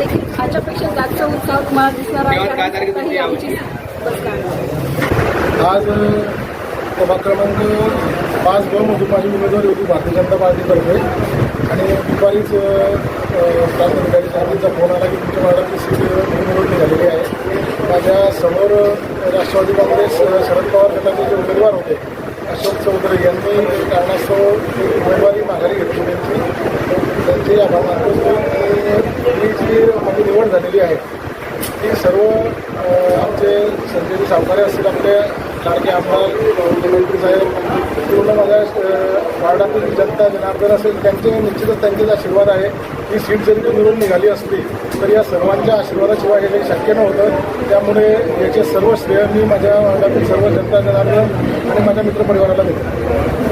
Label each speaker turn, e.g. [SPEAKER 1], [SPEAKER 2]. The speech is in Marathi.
[SPEAKER 1] देखील ह्याच्यापेक्षा जास्त उत्साह तुम्हाला दिसणार आहे.
[SPEAKER 2] आज प्रभाग क्रमांक 5 ब मधून माझी उमेदवारी होती भारतीय जनता पार्टीतर्फे आणि दुपारीच प्रांत अधिकारी साहेबांचा फोन आला की तुमच्या वार्डाची सीट निवडून निघालेली आहे. माझ्या समोर राष्ट्रवादी काँग्रेस शरद पवार गटाचे जे उमेदवार होते अशोक चौधरी यांनी कारणास्तव उमेदवारी माघारी घेतली त्यांचे आभार मानतो. ही जी माझी निवड झालेली आहे ती सर्व आमचे संजयजी सावकारे असतील, आपले लाडके आमदार मुख्यमंत्री साहेब, पूर्ण माझ्या वार्डातील जनता जनार्दन असेल त्यांचे निश्चितच त्यांचेच आशीर्वाद आहे. ही सीट जरी निवडून निघाली असली तर या सर्वांच्या आशीर्वादाशिवाय हे काही शक्य नव्हतं. त्यामुळे याचे सर्व श्रेय मी माझ्या वार्डातील सर्व जनता जनार्दन आणि माझ्या मित्रपरिवाराला देतो.